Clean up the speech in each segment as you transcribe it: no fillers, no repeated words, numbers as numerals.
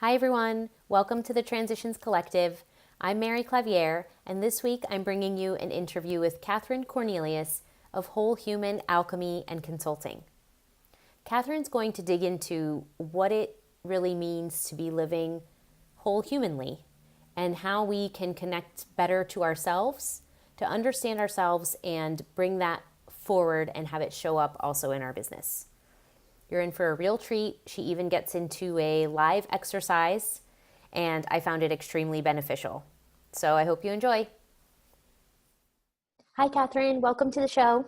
Hi everyone, welcome to the Transitions Collective. I'm Mary Clavier, and this week I'm bringing you an interview with Kathryn Cornelius of Whole Human Alchemy and Consulting. Kathryn's going to dig into what it really means to be living whole humanly and how we can connect better to ourselves, to understand ourselves and bring that forward and have it show up also in our business. You're in for a real treat. She even gets into a live exercise, and I found it extremely beneficial. So I hope you enjoy. Hi, Kathryn. Welcome to the show.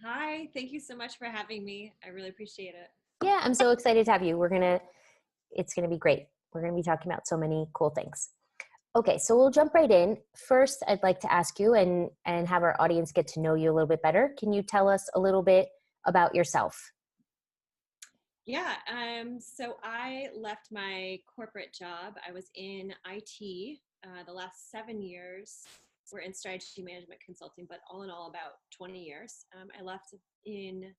Hi, thank you so much for having me. I really appreciate it. Yeah, I'm so excited to have you. It's gonna be great. We're gonna be talking about so many cool things. Okay, so we'll jump right in. First, I'd like to ask you and have our audience get to know you a little bit better. Can you tell us a little bit about yourself? Yeah, so I left my corporate job. I was in IT the last 7 years. We're in strategy management consulting, but all in all, about 20 years. I left in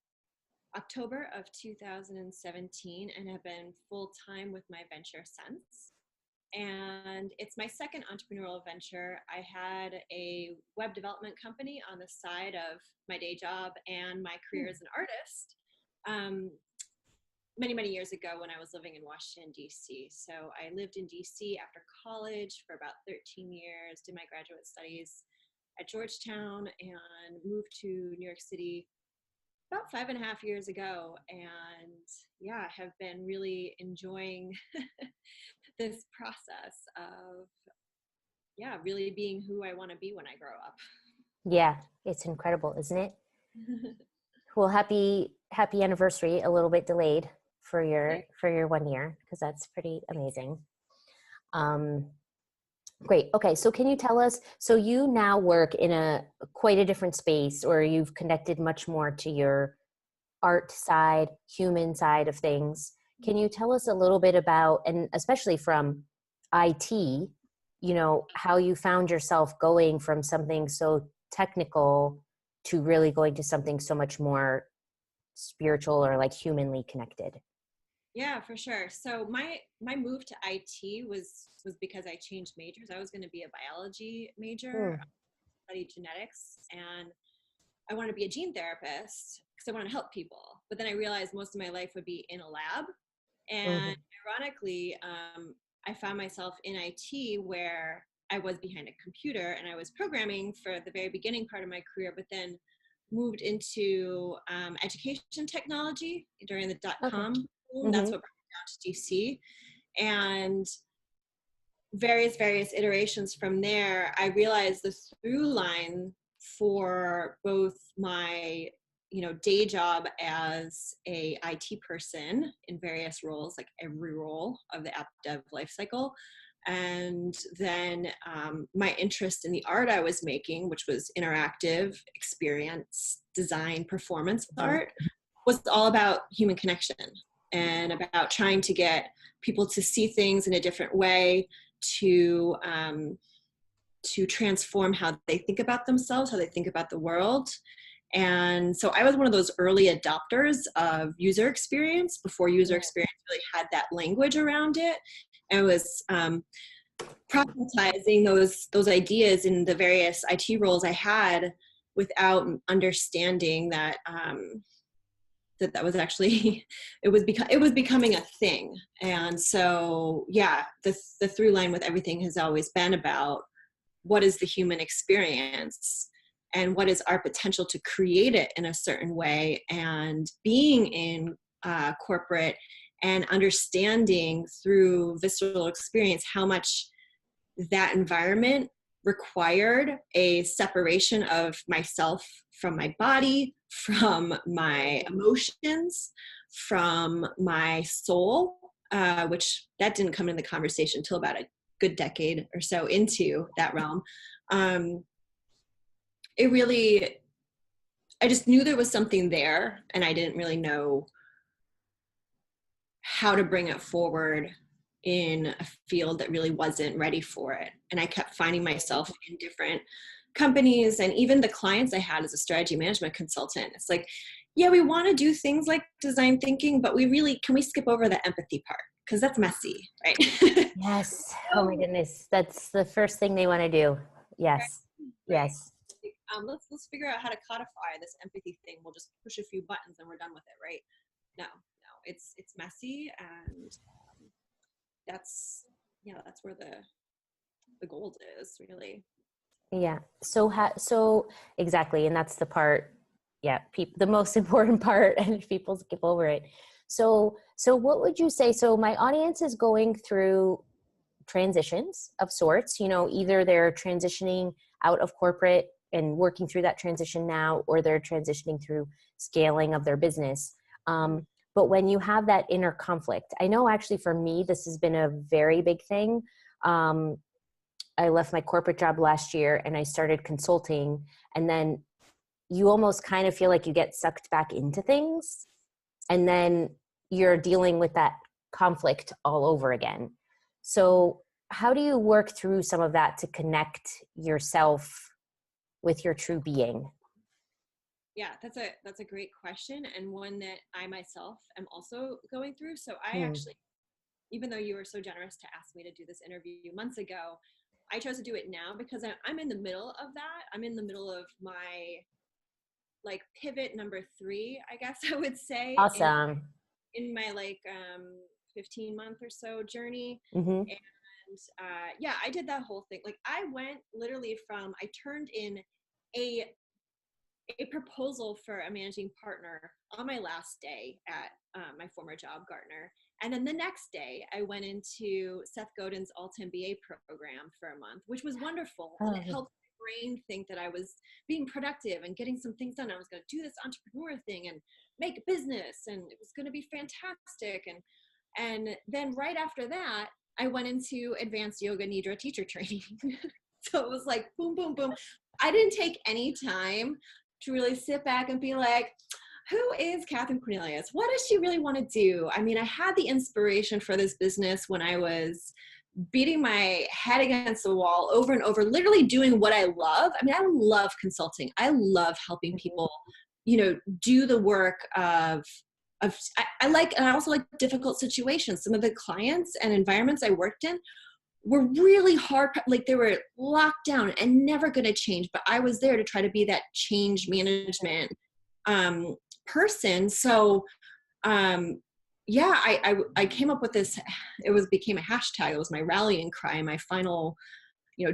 October of 2017 and have been full time with my venture since. And it's my second entrepreneurial venture. I had a web development company on the side of my day job and my career as an artist. Many years ago when I was living in Washington, D.C. So I lived in D.C. after college for about 13 years, did my graduate studies at Georgetown, and moved to New York City about 5.5 years ago. And yeah, have been really enjoying this process of, yeah, really being who I want to be when I grow up. Yeah, it's incredible, isn't it? Well, happy anniversary, a little bit delayed for your 1 year, because that's pretty amazing. Great. Okay, so can you tell us, so you now work in quite a different space, or you've connected much more to your art side, human side of things. Can you tell us a little bit about, and especially from IT, how you found yourself going from something so technical to really going to something so much more spiritual or like humanly connected? Yeah, for sure. So my move to IT was because I changed majors. I was going to be a biology major, Hmm. studied genetics, and I wanted to be a gene therapist because I want to help people. But then I realized most of my life would be in a lab. And Hmm. ironically, I found myself in IT where I was behind a computer and I was programming for the very beginning part of my career, but then moved into education technology during the Okay. dot-com boom. That's Hmm. what brought me down to DC. And various iterations from there, I realized the through line for both my day job as a IT person in various roles, like every role of the app dev lifecycle, and then my interest in the art I was making, which was interactive experience design performance Hmm. art, was all about human connection and about trying to get people to see things in a different way, to transform how they think about themselves, how they think about the world. And so I was one of those early adopters of user experience before user Yeah. experience really had that language around it. And was problematizing those ideas in the various IT roles I had without understanding that that was actually it was becoming a thing. And so yeah, the through line with everything has always been about what is the human experience and what is our potential to create it in a certain way. And being in corporate and understanding through visceral experience how much that environment required a separation of myself from my body, from my emotions, from my soul, which that didn't come in the conversation until about a good decade or so into that realm. Um, it really, I just knew there was something there, and I didn't really know how to bring it forward in a field that really wasn't ready for it. And I kept finding myself in different companies, and even the clients I had as a strategy management consultant. It's like, yeah, we want to do things like design thinking, but can we skip over the empathy part? because that's messy, right? Yes. Oh my So, goodness. That's the first thing they want to do. Yes. right. Yes. Let's figure out how to codify this empathy thing. We'll just push a few buttons and we're done with it, right? No, it's messy, and that's that's where the gold is really. Yeah. So exactly. And that's the part, yeah, the most important part, and people skip over it. So what would you say? So my audience is going through transitions of sorts, either they're transitioning out of corporate and working through that transition now, or they're transitioning through scaling of their business. But when you have that inner conflict, I know actually for me, this has been a very big thing. I left my corporate job last year and I started consulting, and then you almost kind of feel like you get sucked back into things, and then you're dealing with that conflict all over again. So how do you work through some of that to connect yourself with your true being? Yeah, that's a great question, and one that I myself am also going through. So I Hmm. actually, even though you were so generous to ask me to do this interview months ago, I chose to do it now because I'm in the middle of that. I'm in the middle of my like pivot number 3, I guess I would say, Awesome. in my like 15-month or so journey. Mm-hmm. And yeah, I did that whole thing. Like I went literally from I turned in a a proposal for a managing partner on my last day at my former job, Gartner. And then the next day, I went into Seth Godin's Alt MBA program for a month, which was wonderful. And it Oh, helped my brain think that I was being productive and getting some things done. I was going to do this entrepreneur thing and make a business, and it was going to be fantastic. And then right after that, I went into advanced yoga nidra teacher training. So it was like boom, boom, boom. I didn't take any time to really sit back and be like, who is Kathryn Cornelius? What does she really want to do? I mean, I had the inspiration for this business when I was beating my head against the wall over and over, literally doing what I love. I mean, I love consulting. I love helping people, do the work I like, and I also like difficult situations. Some of the clients and environments I worked in were really hard, like they were locked down and never going to change, but I was there to try to be that change management person. So yeah, I came up with this. Became a hashtag. It was my rallying cry, my final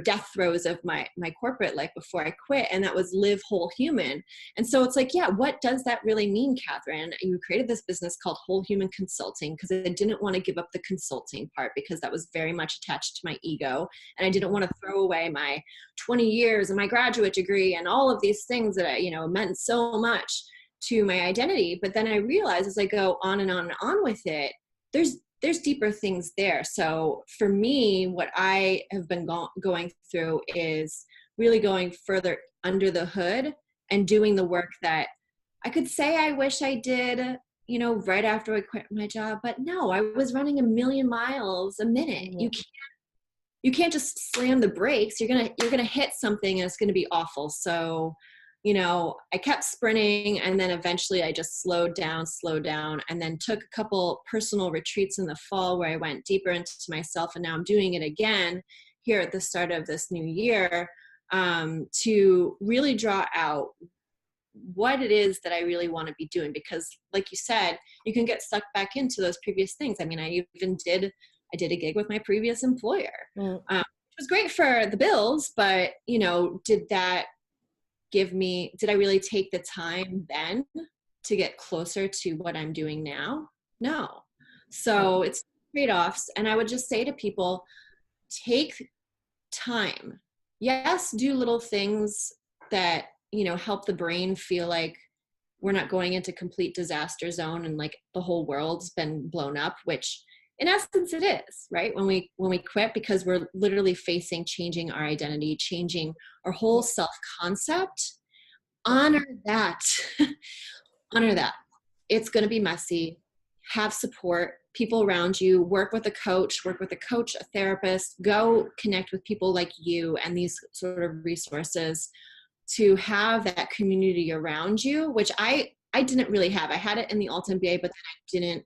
death throes of my corporate life before I quit, and that was live whole human. And so it's like, yeah, what does that really mean, Kathryn? You created this business called Whole Human Consulting because I didn't want to give up the consulting part, because that was very much attached to my ego, and I didn't want to throw away my 20 years and my graduate degree and all of these things that meant so much to my identity. But then I realized as I go on and on and on with it, there's deeper things there. So for me, what I have been going through is really going further under the hood and doing the work that I could say I wish I did, right after I quit my job. But no, I was running 1,000,000 miles a minute. You can't just slam the brakes. You're gonna hit something and it's gonna be awful. So I kept sprinting, and then eventually I just slowed down, and then took a couple personal retreats in the fall where I went deeper into myself. And now I'm doing it again here at the start of this new year, to really draw out what it is that I really want to be doing. Because like you said, you can get sucked back into those previous things. I mean, I did a gig with my previous employer. mm, It was great for the bills, but did I really take the time then to get closer to what I'm doing now? No. So it's trade-offs. And I would just say to people, take time. Yes, do little things that, help the brain feel like we're not going into complete disaster zone and like the whole world's been blown up, which in essence it is, right? When we quit, because we're literally facing changing our identity, changing our whole self-concept. Honor that. Honor that. It's going to be messy. Have support, people around you, work with a coach, a therapist, go connect with people like you and these sort of resources to have that community around you, which I didn't really have. I had it in the Alt MBA, but then I didn't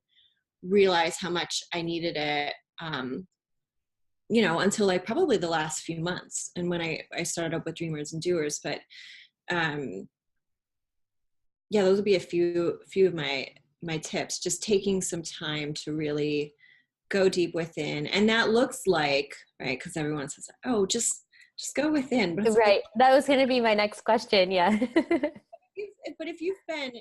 realize how much I needed it, you know, until like probably the last few months. And when I started up with Dreamers and Doers, but yeah, those would be a few of my tips, just taking some time to really go deep within. And that looks like, right, because everyone says, oh, just go within, but it's like, Right. That was going to be my next question. Yeah. but if you've been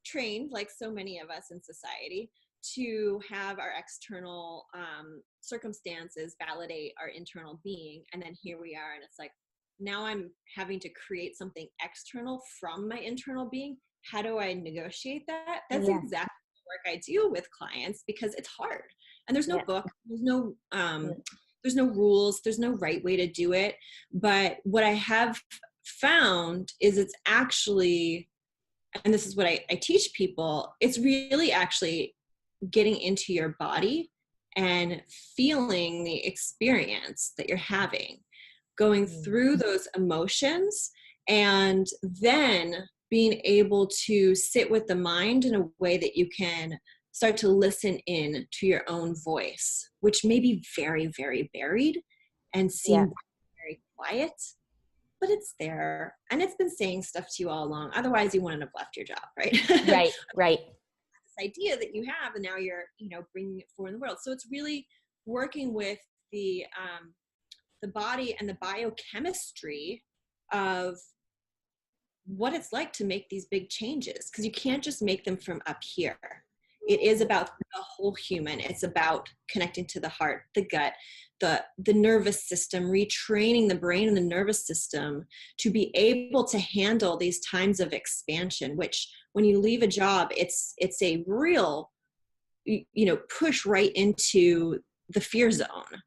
trained, like so many of us in society, to have our external circumstances validate our internal being, and then here we are, and it's like, now I'm having to create something external from my internal being. How do I negotiate that? That's Yeah. exactly the work I do with clients, because it's hard, and there's no book, there's no rules, there's no right way to do it. But what I have found is it's actually, and this is what I teach people, it's really actually getting into your body and feeling the experience that you're having, going through those emotions, and then being able to sit with the mind in a way that you can start to listen in to your own voice, which may be very, very buried and seem very quiet, but it's there, and it's been saying stuff to you all along. Otherwise you wouldn't have left your job, right? Right. Right. This idea that you have, and now you're, you know, bringing it forward in the world. So it's really working with the body and the biochemistry of what it's like to make these big changes, because you can't just make them from up here. It is about the whole human. It's about connecting to the heart, the gut, the nervous system, retraining the brain and the nervous system to be able to handle these times of expansion, which when you leave a job, it's a real, you know, push right into the fear zone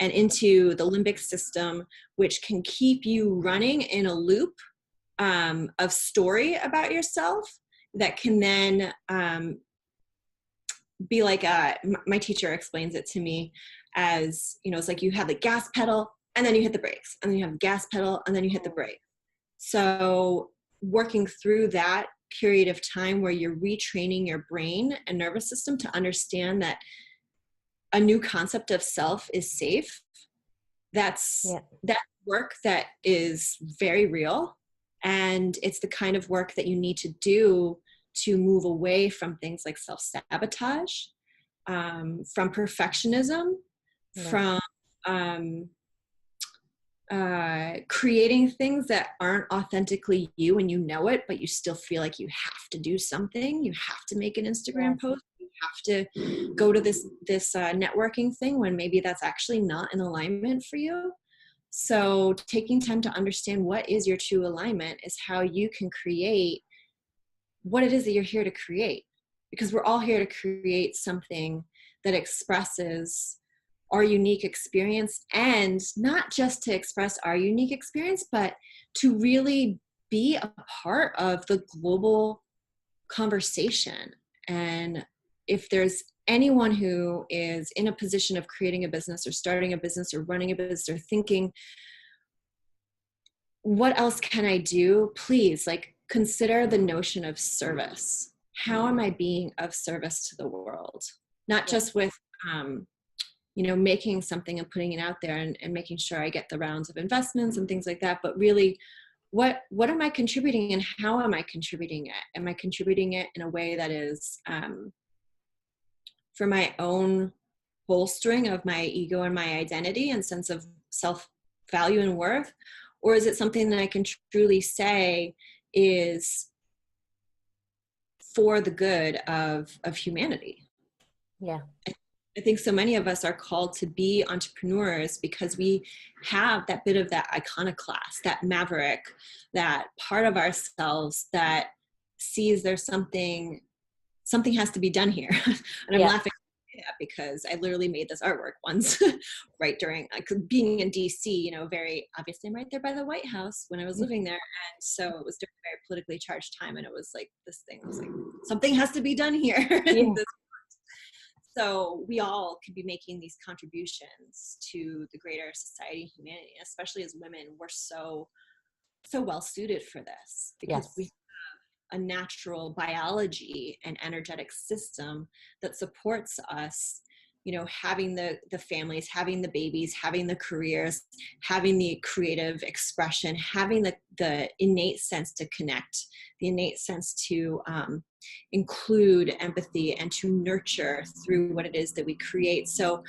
and into the limbic system, which can keep you running in a loop of story about yourself that can then be like, my teacher explains it to me as, you know, it's like you have the gas pedal and then you hit the brakes, and then you have the gas pedal and then you hit the brake. So working through that period of time where you're retraining your brain and nervous system to understand that a new concept of self is safe, that's that work that is very real. And it's the kind of work that you need to do to move away from things like self-sabotage, from perfectionism, from creating things that aren't authentically you, and you know it, but you still feel like you have to do something. You have to make an Instagram post. You have to go to this networking thing when maybe that's actually not in alignment for you. So taking time to understand what is your true alignment is how you can create what it is that you're here to create, because we're all here to create something that expresses our unique experience, and not just to express our unique experience, but to really be a part of the global conversation. And if there's anyone who is in a position of creating a business or starting a business or running a business or thinking, what else can I do? Please, like, consider the notion of service. How am I being of service to the world? Not just with, you know, making something and putting it out there and making sure I get the rounds of investments and things like that, but really, what am I contributing, and how am I contributing it? Am I contributing it in a way that is for my own bolstering of my ego and my identity and sense of self-value and worth? Or is it something that I can truly say is for the good of humanity? Yeah. I think so many of us are called to be entrepreneurs because we have that bit of that iconoclast, that maverick, that part of ourselves that sees there's something has to be done here. And I'm laughing at that because I literally made this artwork once right during being in DC, you know, very obviously I'm right there by the White House when I was living there. And so it was during a very politically charged time, and it was like this thing, I was like, something has to be done here. So we all could be making these contributions to the greater society and humanity, especially as women. We're so well suited for this because we a natural biology and energetic system that supports us, you know, having the families, having the babies, having the careers, having the creative expression, having the innate sense to connect, the innate sense to include empathy and to nurture through what it is that we create. So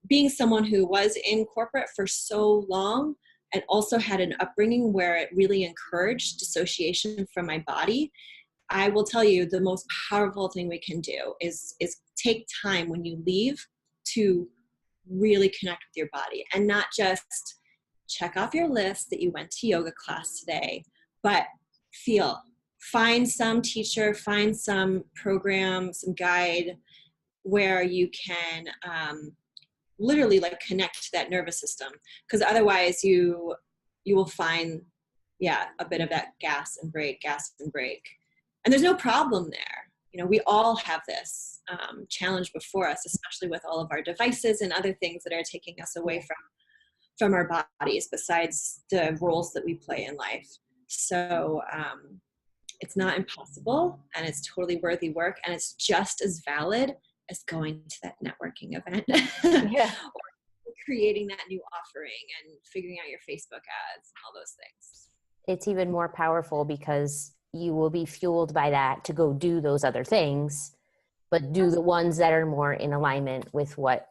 being someone who was in corporate for so long and also had an upbringing where it really encouraged dissociation from my body, I will tell you the most powerful thing we can do is take time when you leave to really connect with your body and not just check off your list that you went to yoga class today, but find some teacher, find some program, some guide where you can literally like connect to that nervous system, because otherwise you will find a bit of that gas and break. And there's no problem there. You know, we all have this challenge before us, especially with all of our devices and other things that are taking us away from our bodies besides the roles that we play in life. So it's not impossible, and it's totally worthy work, and it's just as valid as going to that networking event. Yeah. Or creating that new offering and figuring out your Facebook ads and all those things. It's even more powerful because you will be fueled by that to go do those other things, but do the ones that are more in alignment with what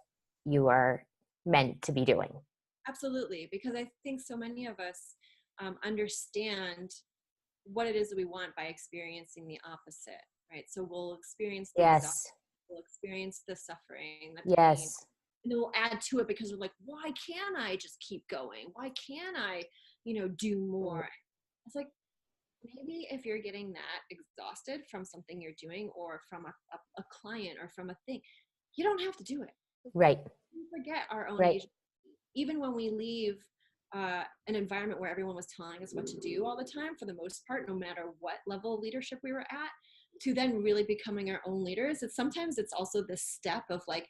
you are meant to be doing. Absolutely, because I think so many of us understand what it is that we want by experiencing the opposite, right? So we'll experience the exhaustion, we'll experience the suffering, the pain, and then we'll add to it because we're like, why can't I just keep going? Why can't I, do more? It's like, maybe if you're getting that exhausted from something you're doing or from a client or from a thing, you don't have to do it. Right. We forget our own agency. Even when we leave an environment where everyone was telling us what to do all the time, for the most part, no matter what level of leadership we were at, to then really becoming our own leaders, sometimes it's also this step of like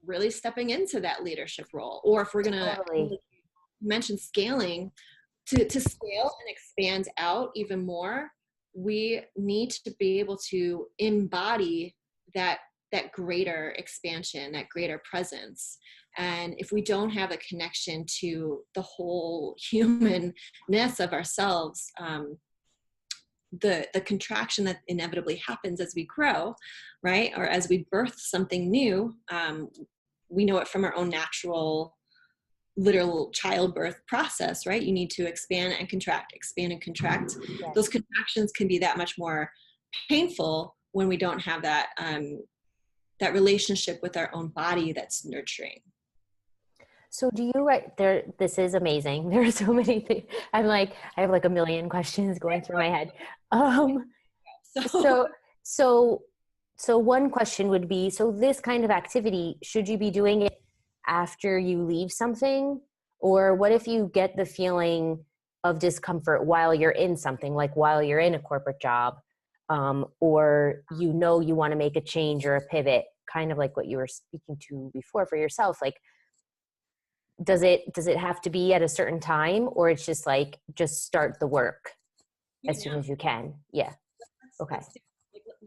really stepping into that leadership role. Or if we're going to mention scaling, to scale and expand out even more, we need to be able to embody that greater expansion, that greater presence. And if we don't have a connection to the whole humanness of ourselves, the contraction that inevitably happens as we grow, right? Or as we birth something new, we know it from our own natural literal childbirth process, right? You need to expand and contract. Yes. Those contractions can be that much more painful when we don't have that that relationship with our own body that's nurturing. So do you there? This is amazing. There are so many things. I have like a million questions going through my head. So one question would be, so this kind of activity, should you be doing it after you leave something? Or what if you get the feeling of discomfort while you're in something, like while you're in a corporate job, or you want to make a change or a pivot, kind of like what you were speaking to before for yourself? Like, does it have to be at a certain time, or it's just like, just start the work as soon as you can? Yeah. Okay.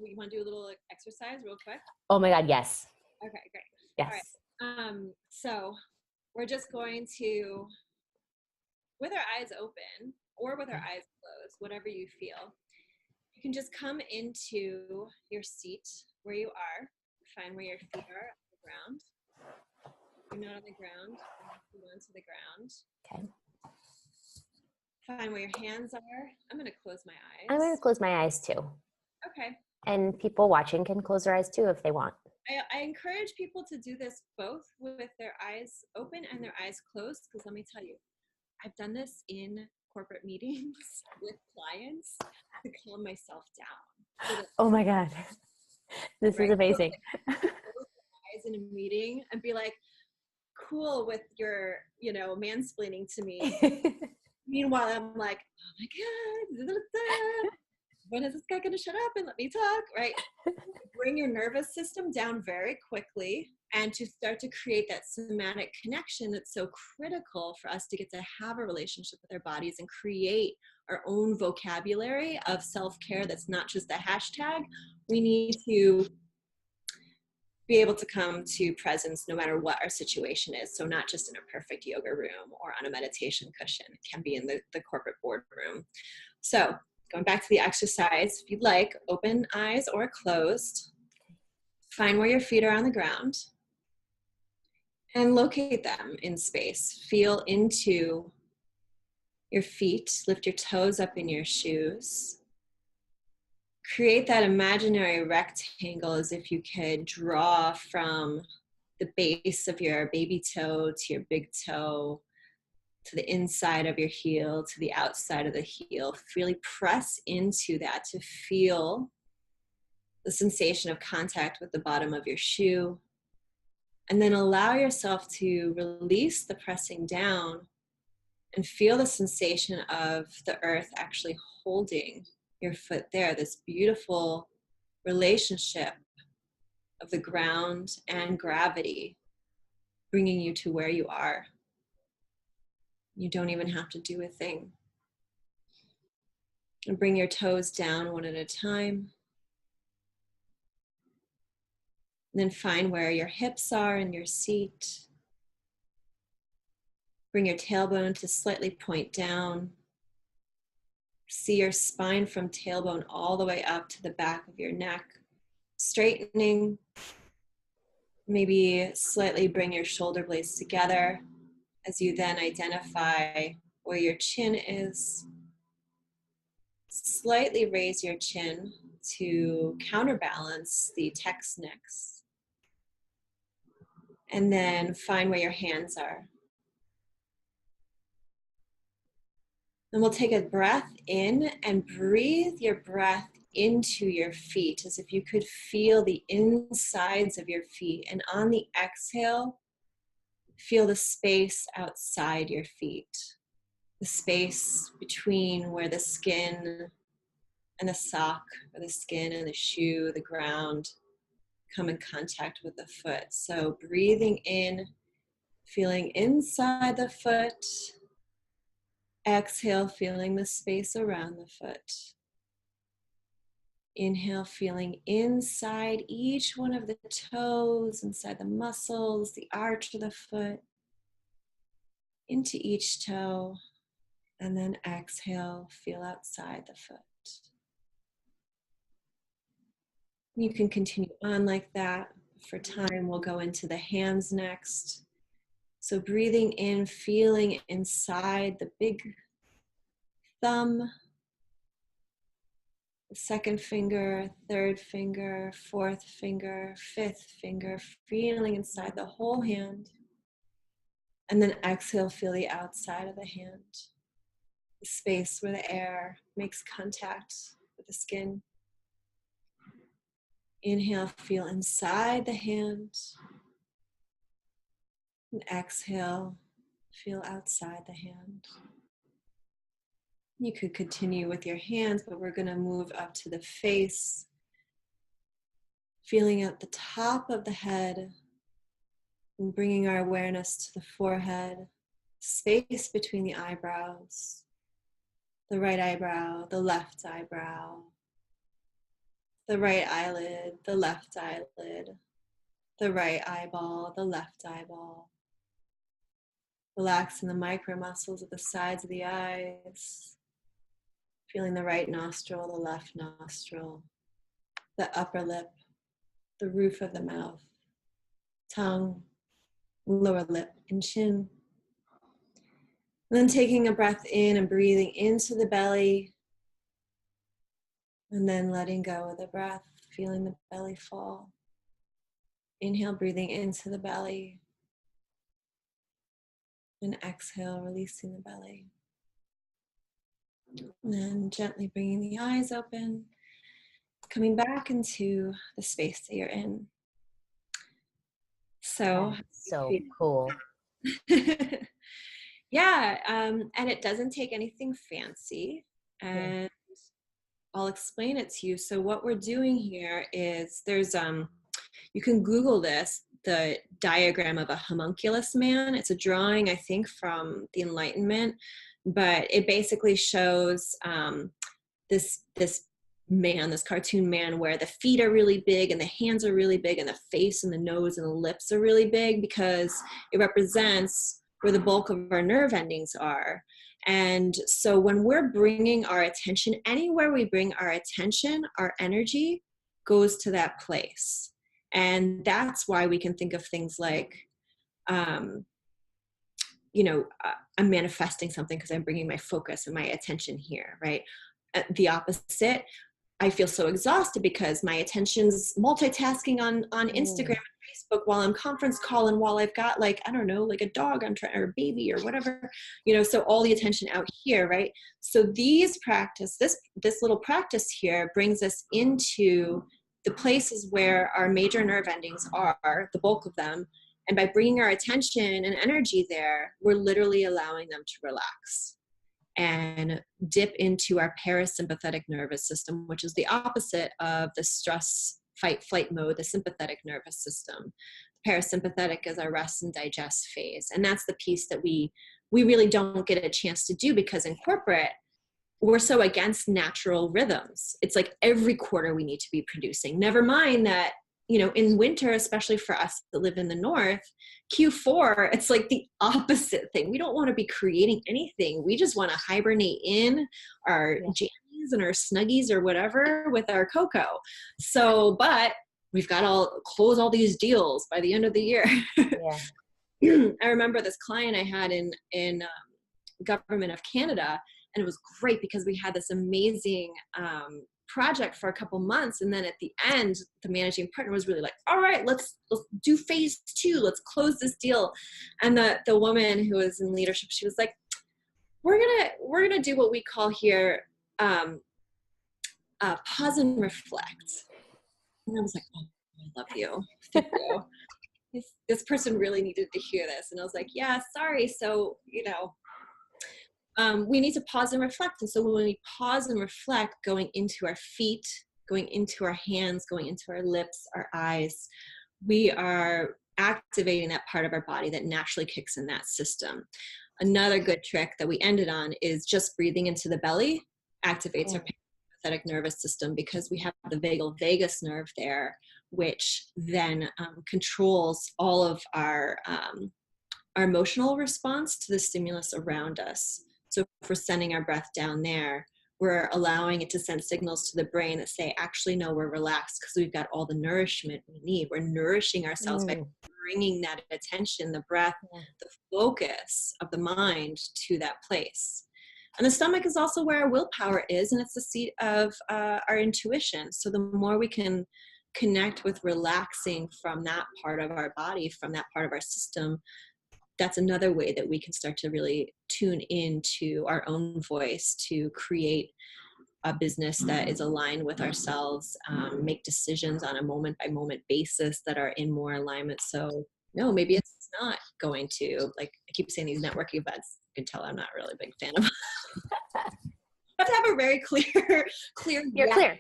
We want to do a little exercise real quick? Oh my God, yes. Okay, great. Yes. All right. So we're just going to, with our eyes open or with our eyes closed, whatever you feel, you can just come into your seat where you are. Find where your feet are on the ground. If you're not on the ground, move onto the ground. Okay. Find where your hands are. I'm going to close my eyes. I'm going to close my eyes too. Okay. And people watching can close their eyes too if they want. I encourage people to do this both with their eyes open and their eyes closed, because let me tell you, I've done this in corporate meetings with clients to calm myself down. Oh my God. This is amazing. So, like, close my eyes in a meeting and be like, cool with your, mansplaining to me. Meanwhile, I'm like, oh my God, when is this guy going to shut up and let me talk, right? Bring your nervous system down very quickly and to start to create that somatic connection that's so critical for us to get to have a relationship with our bodies and create our own vocabulary of self-care that's not just a hashtag. We need to be able to come to presence no matter what our situation is. So not just in a perfect yoga room or on a meditation cushion. It can be in the corporate boardroom. So going back to the exercise, if you'd like, open eyes or closed. Find where your feet are on the ground and locate them in space. Feel into your feet. Lift your toes up in your shoes. Create that imaginary rectangle as if you could draw from the base of your baby toe to your big toe, to the inside of your heel, to the outside of the heel. Really press into that to feel the sensation of contact with the bottom of your shoe. And then allow yourself to release the pressing down and feel the sensation of the earth actually holding your foot there, this beautiful relationship of the ground and gravity bringing you to where you are. You don't even have to do a thing. And bring your toes down one at a time. And then find where your hips are in your seat. Bring your tailbone to slightly point down. See your spine from tailbone all the way up to the back of your neck. Straightening. Maybe slightly bring your shoulder blades together as you then identify where your chin is. Slightly raise your chin to counterbalance the Tex-Mex. And then find where your hands are. Then we'll take a breath in and breathe your breath into your feet as if you could feel the insides of your feet. And on the exhale, feel the space outside your feet, the space between where the skin and the sock, or the skin and the shoe, the ground, come in contact with the foot. So breathing in, feeling inside the foot. Exhale, feeling the space around the foot. Inhale, feeling inside each one of the toes, inside the muscles, the arch of the foot, into each toe. And then exhale, feel outside the foot. You can continue on like that. For time, we'll go into the hands next. So breathing in, feeling inside the big thumb, the second finger, third finger, fourth finger, fifth finger, feeling inside the whole hand. And then exhale, feel the outside of the hand, the space where the air makes contact with the skin. Inhale, feel inside the hand. And exhale, feel outside the hand. You could continue with your hands, but we're going to move up to the face, feeling at the top of the head and bringing our awareness to the forehead, space between the eyebrows, the right eyebrow, the left eyebrow, the right eyelid, the left eyelid, the right eyeball, the left eyeball. Relaxing the micro muscles at the sides of the eyes. Feeling the right nostril, the left nostril, the upper lip, the roof of the mouth, tongue, lower lip, and chin. And then taking a breath in and breathing into the belly. And then letting go of the breath, feeling the belly fall. Inhale, breathing into the belly. And exhale, releasing the belly. And then gently bringing the eyes open, coming back into the space that you're in. So, so cool. Yeah, and it doesn't take anything fancy, and I'll explain it to you. So what we're doing here is there's you can Google this. the diagram of a homunculus man. It's a drawing, I think, from the Enlightenment, but it basically shows this man, this cartoon man, where the feet are really big and the hands are really big and the face and the nose and the lips are really big, because it represents where the bulk of our nerve endings are. And so when we're bringing our attention, anywhere we bring our attention, our energy goes to that place. And that's why we can think of things like, I'm manifesting something because I'm bringing my focus and my attention here, right? The opposite, I feel so exhausted because my attention's multitasking on Instagram and Facebook while I'm conference calling, while I've got like a dog I'm trying, or a baby or whatever, so all the attention out here, right? So this little practice here brings us into the places where our major nerve endings are, the bulk of them. And by bringing our attention and energy there, we're literally allowing them to relax and dip into our parasympathetic nervous system, which is the opposite of the stress, fight, flight mode, the sympathetic nervous system. Parasympathetic is our rest and digest phase. And that's the piece that we really don't get a chance to do, because in corporate, we're so against natural rhythms. It's like every quarter we need to be producing. Never mind that, in winter, especially for us that live in the North, Q4, it's like the opposite thing. We don't want to be creating anything. We just want to hibernate in our jammies and our Snuggies or whatever with our cocoa. So, but we've got to close all these deals by the end of the year. Yeah. I remember this client I had in government of Canada, and it was great because we had this amazing project for a couple months, and then at the end the managing partner was really like, all right, let's do phase 2, let's close this deal. And the woman who was in leadership, she was like, we're gonna do what we call here pause and reflect. And I was like, oh, I love you, thank you. This person really needed to hear this. And I was like, yeah, sorry, so we need to pause and reflect. And so when we pause and reflect, going into our feet, going into our hands, going into our lips, our eyes, we are activating that part of our body that naturally kicks in that system. Another good trick that we ended on is just breathing into the belly activates our parasympathetic nervous system, because we have the vagal vagus nerve there, which then controls all of our emotional response to the stimulus around us. So if we're sending our breath down there, we're allowing it to send signals to the brain that say, actually, no, we're relaxed because we've got all the nourishment we need. We're nourishing ourselves by bringing that attention, the breath, the focus of the mind to that place. And the stomach is also where our willpower is, and it's the seat of our intuition. So the more we can connect with relaxing from that part of our body, from that part of our system, that's another way that we can start to really tune into our own voice to create a business that is aligned with ourselves, make decisions on a moment by moment basis that are in more alignment. So no, maybe it's not going to, like I keep saying, these networking events. You can tell I'm not really a big fan of them. I have to have a very clear. You're clear.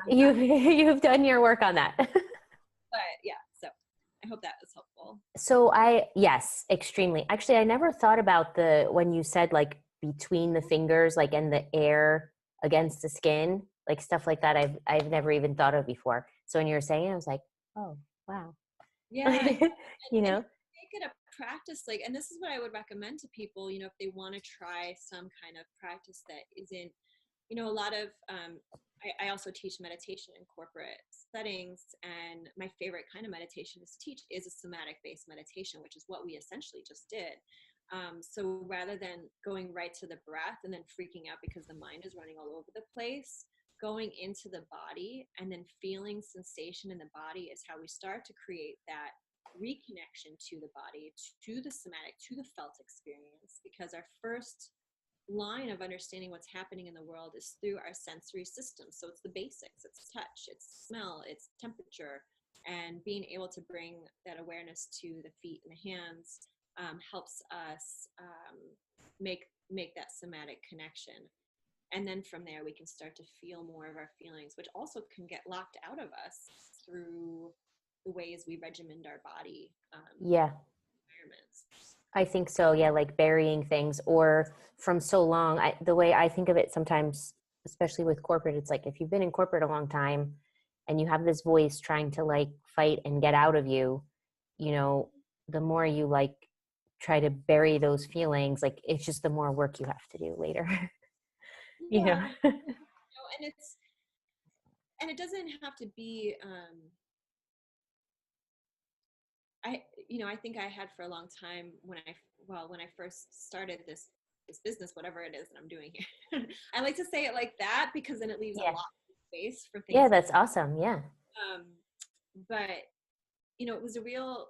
You've done your work on that. But yeah, so I hope that was helpful. So yes, extremely. Actually, I never thought about when you said like between the fingers, like in the air against the skin, like stuff like that. I've never even thought of before. So when you were saying it, I was like, oh, wow. Yeah. Make it a practice, like, and this is what I would recommend to people, if they want to try some kind of practice that isn't, a lot of, I also teach meditation in corporate settings, and my favorite kind of meditation to teach is a somatic-based meditation, which is what we essentially just did. So rather than going right to the breath and then freaking out because the mind is running all over the place, going into the body and then feeling sensation in the body is how we start to create that reconnection to the body, to the somatic, to the felt experience, because our first line of understanding what's happening in the world is through our sensory system. So it's the basics, it's touch, it's smell, it's temperature, and being able to bring that awareness to the feet and the hands helps us make that somatic connection. And then from there we can start to feel more of our feelings, which also can get locked out of us through the ways we regiment our body Yeah, environments. I think so. Yeah, like burying things or from so long. The way I think of it sometimes, especially with corporate, it's like if you've been in corporate a long time and you have this voice trying to like fight and get out of you, you know, the more you like try to bury those feelings, like it's just the more work you have to do later. you know. Yeah, and it doesn't have to be. I think I had for a long time when I first started this business, whatever it is that I'm doing here. I like to say it like that because then it leaves a Yeah. lot of space for Yeah, things. that's awesome. Yeah. Um, but it was a real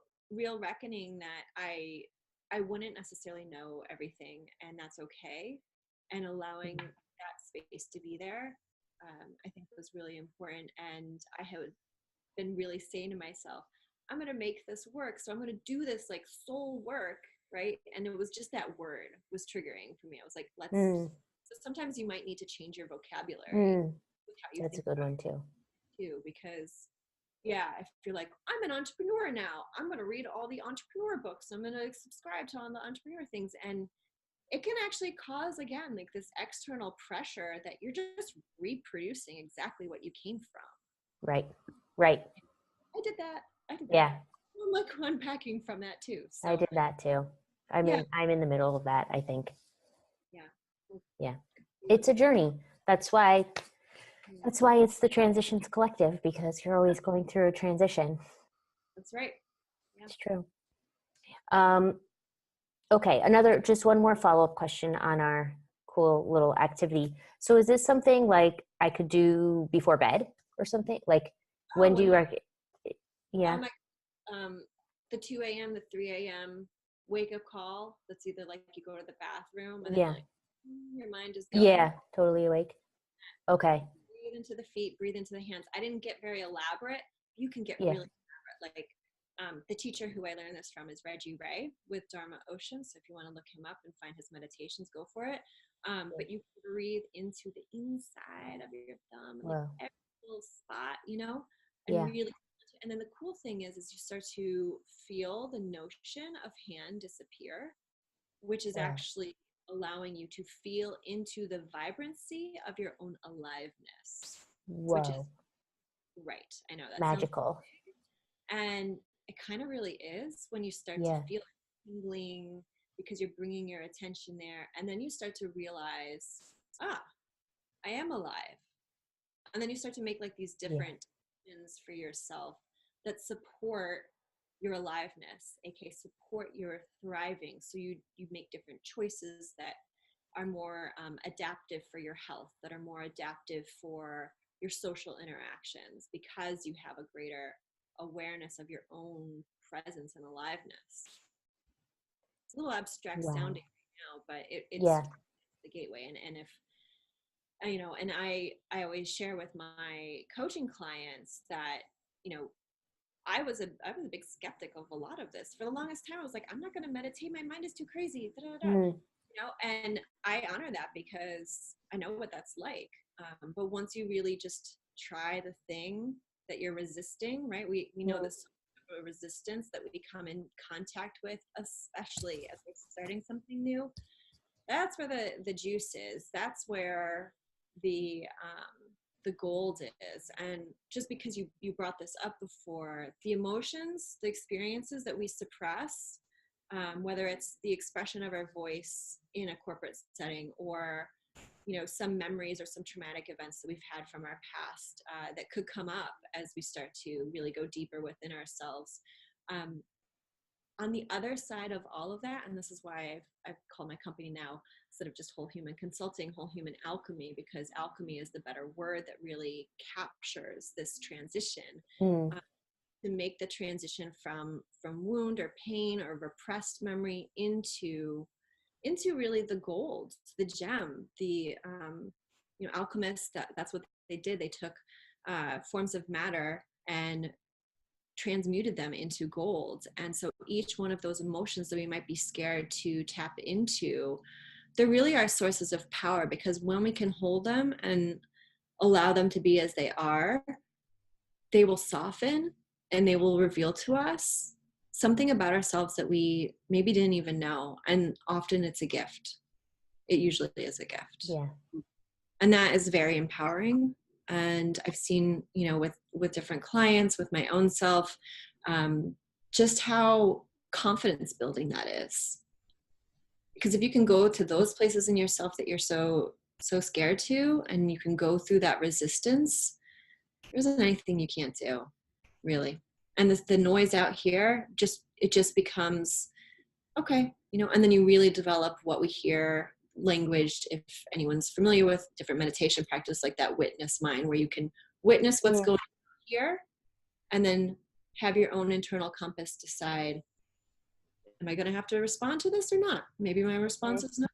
reckoning that I wouldn't necessarily know everything, and that's okay. And allowing that space to be there, I think was really important. And I have been really saying to myself, I'm going to make this work. So I'm going to do this like soul work, right? And it was just that word was triggering for me. I was like, Mm, so sometimes you might need to change your vocabulary mm, with how you that's a think good about one too. it too, because yeah, if you're like, I'm an entrepreneur now, I'm going to read all the entrepreneur books, I'm going to subscribe to all the entrepreneur things. And it can actually cause, again, like this external pressure that you're just reproducing exactly what you came from. Right. Right. I did that. Yeah. I'm like unpacking from that too. I So did that too. yeah, I'm in the middle of that, I think. yeah. Yeah. It's a journey. That's why it's the Transitions Collective, because you're always going through a transition. That's right. Yeah. It's true. Um, okay, just one more follow-up question on our cool little activity. So is this something like I could do before bed or something? Like Oh, when do you yeah. my, um, the 2 a.m., the 3 a.m. wake up call. That's either like you go to the bathroom and then you're Yeah. like, your mind is going. Yeah, totally awake. Okay. Breathe into the feet, breathe into the hands. I didn't get very elaborate. You can get Yeah. really elaborate. Like the teacher who I learned this from is Reggie Ray with Dharma Ocean. So if you want to look him up and find his meditations, go for it. But you can breathe into the inside of your thumb, like Wow. every little spot, and Yeah. really. And then the cool thing is you start to feel the notion of hand disappear, which is Wow. actually allowing you to feel into the vibrancy of your own aliveness, which is Whoa. right. I know that sounds, Magical. and it kind of really is when you start to Yeah. feel it tingling because you're bringing your attention there. And then you start to realize, I am alive. And then you start to make like these Yeah. different decisions for yourself that support your aliveness, aka support your thriving. So you make different choices that are more adaptive for your health, that are more adaptive for your social interactions, because you have a greater awareness of your own presence and aliveness. It's a little abstract Wow. sounding right now, but it's Yeah. the gateway. And if and I always share with my coaching clients that you know I was a big skeptic of a lot of this. For the longest time, I was like, I'm not going to meditate. My mind is too crazy. Da, da, da. Mm. And I honor that because I know what that's like. But once you really just try the thing that you're resisting, right? We know Mm. this resistance that we come in contact with, especially as we're starting something new. That's where the juice is. That's where the gold is. And just because you brought this up before, the emotions, the experiences that we suppress, whether it's the expression of our voice in a corporate setting, or some memories or some traumatic events that we've had from our past that could come up as we start to really go deeper within ourselves. um, on the other side of all of that, and this is why I've called my company now, instead of just Whole Human Consulting, Whole Human Alchemy, because alchemy is the better word that really captures this transition, Mm. uh, to make the transition from wound or pain or repressed memory into really the gold, the gem, the alchemists. That's what they did. They took forms of matter and transmuted them into gold. And so each one of those emotions that we might be scared to tap into, they really are sources of power, because when we can hold them and allow them to be as they are, they will soften and they will reveal to us something about ourselves that we maybe didn't even know. And often it's a gift. It usually is a gift. Yeah. And that is very empowering. And I've seen, with different clients, with my own self, just how confidence building that is. Because if you can go to those places in yourself that you're so scared to, and you can go through that resistance, there isn't anything you can't do, really. And the noise out here, it just becomes okay, and then you really develop what we hear languaged. If anyone's familiar with different meditation practice, like that witness mind, where you can witness what's going on here, and then have your own internal compass decide, am I going to have to respond to this or not? Maybe my response is no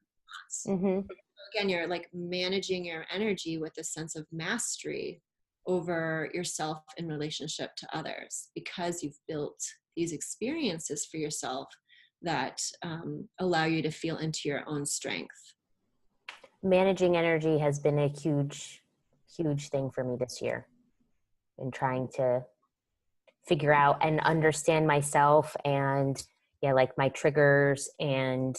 response. Mm-hmm. Again, you're like managing your energy with a sense of mastery over yourself in relationship to others, because you've built these experiences for yourself that allow you to feel into your own strength. Managing energy has been a huge thing for me this year, in trying to figure out and understand myself, and like my triggers, and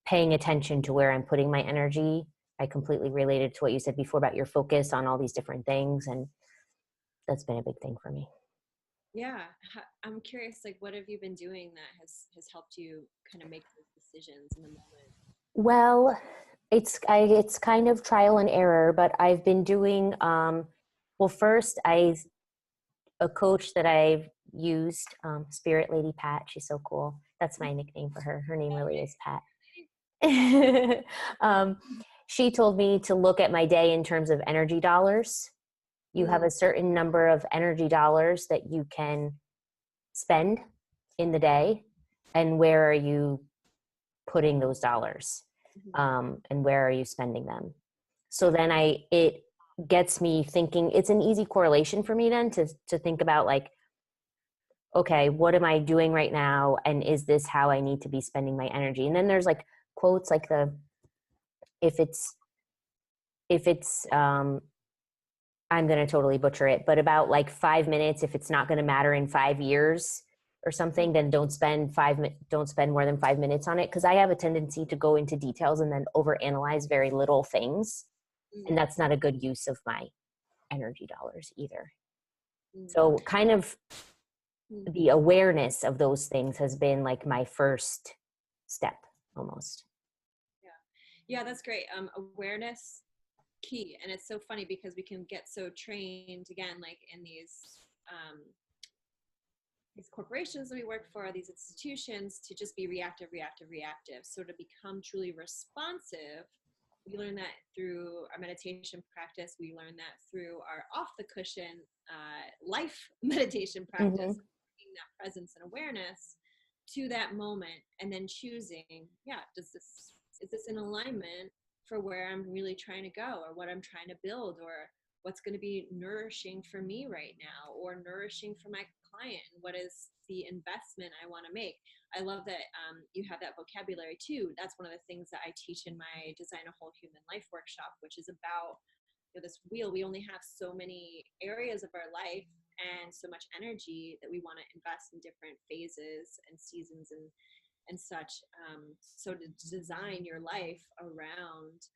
paying attention to where I'm putting my energy. I completely related to what you said before about your focus on all these different things, and that's been a big thing for me. Yeah, I'm curious, like, what have you been doing that has helped you kind of make those decisions in the moment? Well, it's kind of trial and error, but I've been doing first a coach that I've used, Spirit Lady Pat. She's so cool. That's my nickname for her. Her name really is Pat. She told me to look at my day in terms of energy dollars. You have a certain number of energy dollars that you can spend in the day, and where are you putting those dollars, and where are you spending them? So then it gets me thinking. It's an easy correlation for me then to think about, like, okay, what am I doing right now, and is this how I need to be spending my energy? And then there's like quotes like if it's I'm going to totally butcher it, but about like 5 minutes, if it's not going to matter in 5 years or something, then don't spend more than 5 minutes on it. Cause I have a tendency to go into details and then overanalyze very little things. And that's not a good use of my energy dollars either. So kind of the awareness of those things has been like my first step almost. Yeah, that's great. Awareness, key. And it's so funny because we can get so trained, again, like in these corporations that we work for, these institutions, to just be reactive. So to become truly responsive, we learn that through our meditation practice. We learn that through our off the cushion life meditation practice, bringing that presence and awareness to that moment, and then choosing, is this in alignment for where I'm really trying to go, or what I'm trying to build, or what's going to be nourishing for me right now, or nourishing for my client, and what is the investment I want to make. I love that you have that vocabulary too. That's one of the things that I teach in my Design a Whole Human Life workshop, which is about this wheel. We only have so many areas of our life and so much energy that we want to invest in different phases and seasons and such. So to design your life around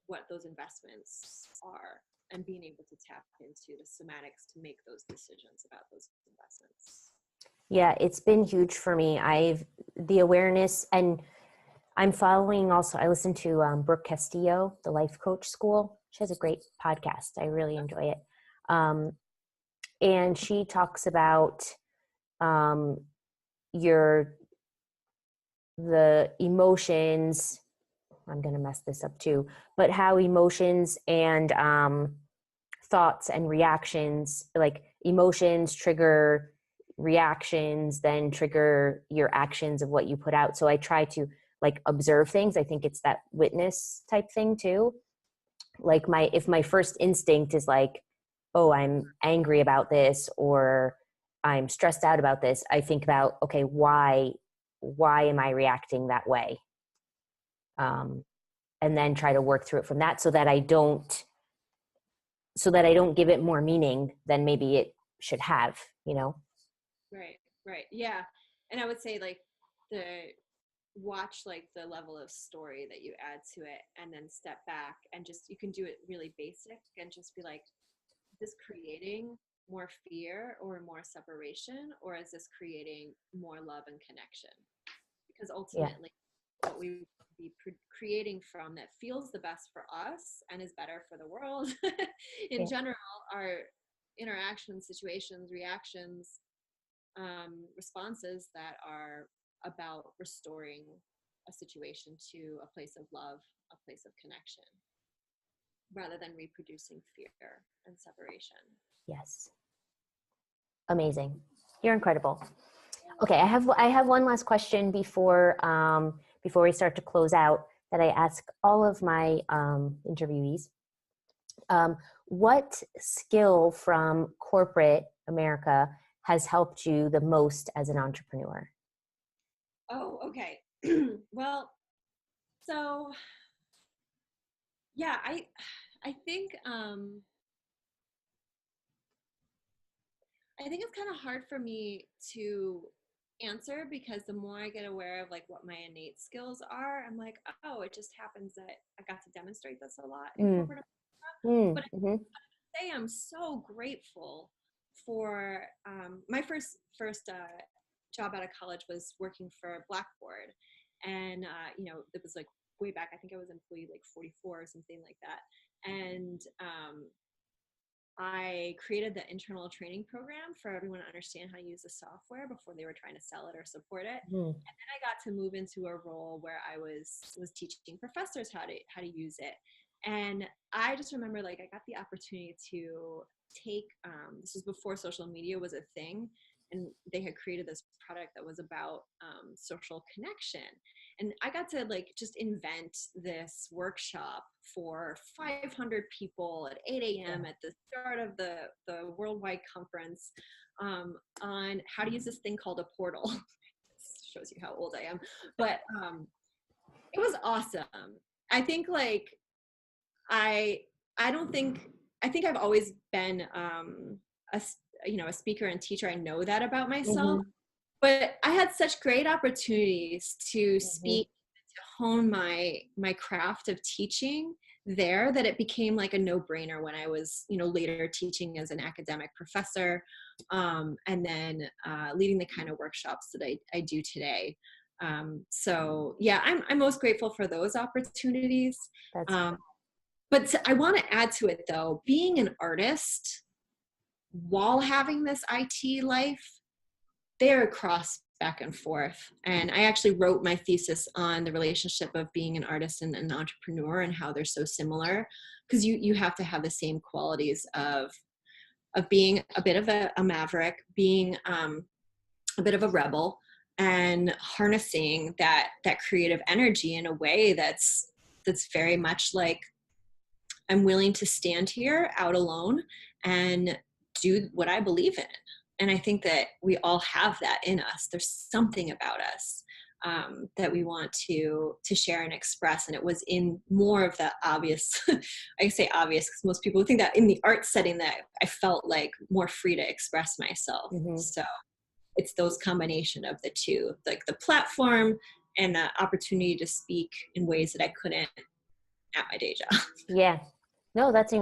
what those investments are, and being able to tap into the somatics to make those decisions about those investments. Yeah, it's been huge for me. The awareness, and I'm following also, I listen to Brooke Castillo, the life coach school. She has a great podcast. I really enjoy it. And she talks about the emotions. I'm going to mess this up too, but how emotions and thoughts and reactions, like emotions trigger reactions, then trigger your actions of what you put out. So I try to like observe things. I think it's that witness type thing too. Like if my first instinct is like, oh, I'm angry about this, or I'm stressed out about this, I think about, okay, why am I reacting that way? And then try to work through it from that, so that I don't give it more meaning than maybe it should have, Right. Right. Yeah. And I would say like the watch like the level of story that you add to it, and then step back and just, you can do it really basic and just be like, is this creating more fear or more separation, or is this creating more love and connection? Because Yeah. ultimately what we be creating from that feels the best for us and is better for the world in Yeah. general are interactions, situations, reactions, responses that are about restoring a situation to a place of love, a place of connection, rather than reproducing fear and separation. Yes. Amazing. You're incredible. Okay, I have one last question before we start to close out, that I ask all of my interviewees. What skill from corporate America has helped you the most as an entrepreneur? Oh, okay. Well, so yeah, I think I think it's kind of hard for me to answer, because the more I get aware of like what my innate skills are, I'm like, oh, it just happens that I got to demonstrate this a lot in Mm, corporate. mm, But mm-hmm, I say I'm so grateful for my first job out of college was working for Blackboard, and it was like way back. I think I was employee like 44 or something like that, and I created the internal training program for everyone to understand how to use the software before they were trying to sell it or support it. mm. And then I got to move into a role where I was teaching professors how to use it. And I just remember like I got the opportunity to take this was before social media was a thing, and they had created this product that was about social connection, and I got to like just invent this workshop for 500 people at 8 a.m. at the start of the worldwide conference on how to use this thing called a portal. This shows you how old I am, but it was awesome. I think like I I don't think I think I've always been a speaker and teacher. I know that about myself, Mm-hmm, but I had such great opportunities to mm-hmm. speak, to hone my craft of teaching there, that it became like a no-brainer when I was later teaching as an academic professor, and then leading the kind of workshops that I do today. So yeah, I'm most grateful for those opportunities. That's Um, but I want to add to it though, being an artist while having this IT life, they're cross back and forth. And I actually wrote my thesis on the relationship of being an artist and an entrepreneur and how they're so similar, because you have to have the same qualities of being a bit of a maverick, being a bit of a rebel, and harnessing that creative energy in a way that's very much like, I'm willing to stand here out alone and do what I believe in. And I think that we all have that in us. There's something about us that we want to share and express. And it was in more of the obvious, I say obvious because most people think that in the art setting that I felt like more free to express myself. mm-hmm. So it's those combination of the two, like the platform and the opportunity to speak in ways that I couldn't at my day job. Yeah. No, that's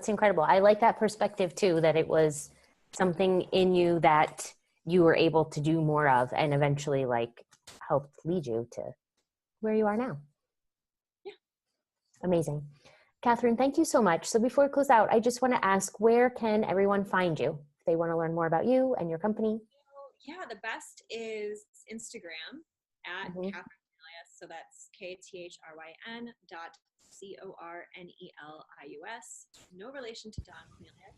incredible. I like that perspective too, that it was something in you that you were able to do more of and eventually like helped lead you to where you are now. Yeah. Amazing. Kathryn, thank you so much. So before we close out, I just want to ask, where can everyone find you if they want to learn more about you and your company? Yeah, the best is Instagram at Mm-hmm. Kathryn Cornelius. So that's KTHRYN.CORNELIUS. No relation to Don Cornelius.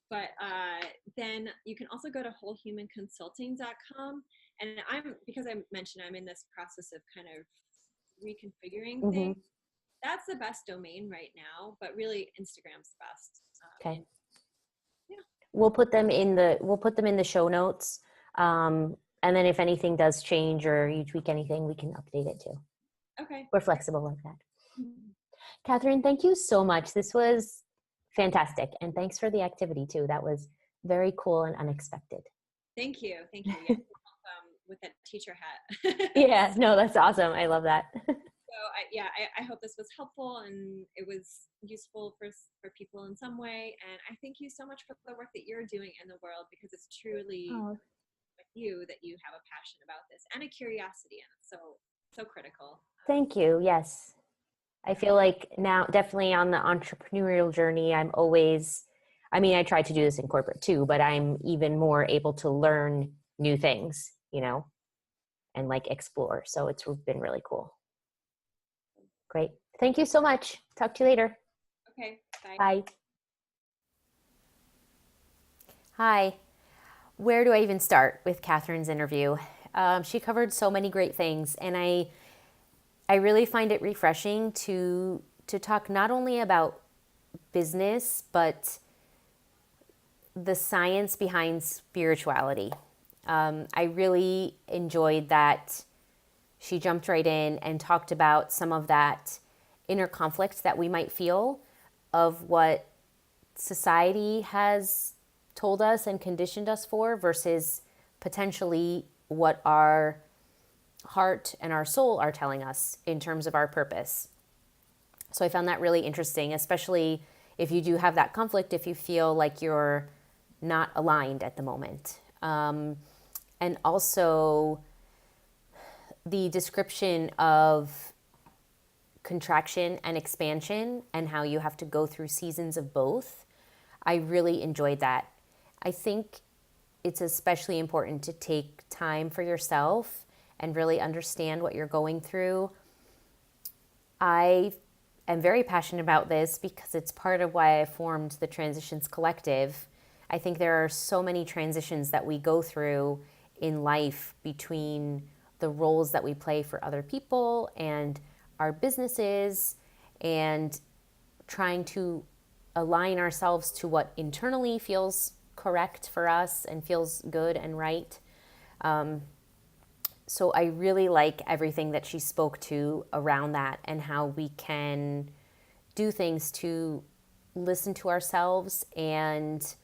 But then you can also go to wholehumanconsulting.com. And because I mentioned I'm in this process of kind of reconfiguring Mm-hmm. things. That's the best domain right now, but really Instagram's best. Okay. Yeah. We'll put them in the show notes. And then if anything does change or you tweak anything, we can update it too. Okay. We're flexible like that. Kathryn, thank you so much. This was fantastic. And thanks for the activity too. That was very cool and unexpected. Thank you. Thank you. Yes. With that teacher hat. Yeah, no, that's awesome. I love that. So I hope this was helpful and it was useful for people in some way. And I thank you so much for the work that you're doing in the world, because it's truly Oh, with you that you have a passion about this and a curiosity, and it's so critical. thank you. Yes. I feel like now, definitely on the entrepreneurial journey, I try to do this in corporate too, but I'm even more able to learn new things, and like explore. So it's been really cool. Great. Thank you so much. Talk to you later. Okay, bye. Bye. Hi. Where do I even start with Kathryn's interview? She covered so many great things, and I really find it refreshing to talk not only about business, but the science behind spirituality. I really enjoyed that she jumped right in and talked about some of that inner conflict that we might feel of what society has told us and conditioned us for versus potentially what our heart and our soul are telling us in terms of our purpose. So I found that really interesting, especially if you do have that conflict, if you feel like you're not aligned at the moment. And also the description of contraction and expansion and how you have to go through seasons of both. I really enjoyed that. I think it's especially important to take time for yourself and really understand what you're going through. I am very passionate about this because it's part of why I formed the Transitions Collective. I think there are so many transitions that we go through in life between the roles that we play for other people and our businesses, and trying to align ourselves to what internally feels correct for us and feels good and right. So I really like everything that she spoke to around that and how we can do things to listen to ourselves and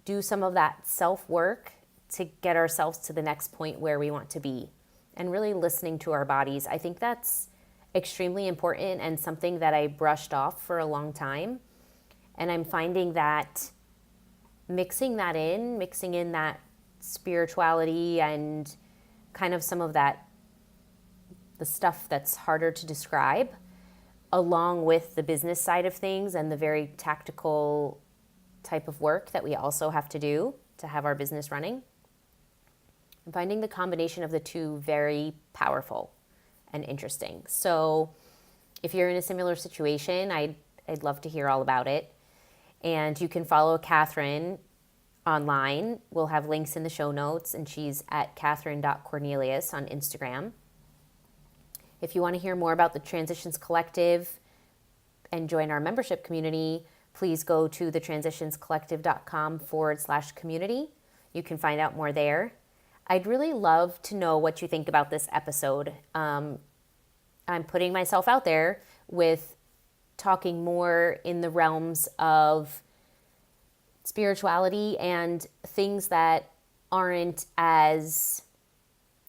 do some of that self-work to get ourselves to the next point where we want to be, and really listening to our bodies. I think that's extremely important and something that I brushed off for a long time. And I'm finding that mixing in that spirituality and kind of some of that, the stuff that's harder to describe, along with the business side of things and the very tactical type of work that we also have to do to have our business running. I'm finding the combination of the two very powerful and interesting. So if you're in a similar situation, I'd love to hear all about it. And you can follow Kathryn online. We'll have links in the show notes, and she's at Kathryn.Cornelius on Instagram. If you want to hear more about the Transitions Collective and join our membership community, please go to thetransitionscollective.com/community. You can find out more there. I'd really love to know what you think about this episode. I'm putting myself out there with talking more in the realms of spirituality and things that aren't as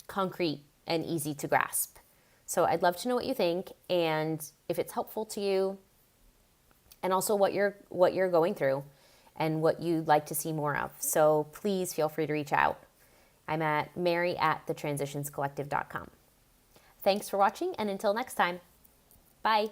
concrete and easy to grasp. So I'd love to know what you think and if it's helpful to you, and also what you're going through and what you'd like to see more of. So please feel free to reach out. I'm at Mary@thetransitionscollective.com. Thanks for watching, and until next time, bye.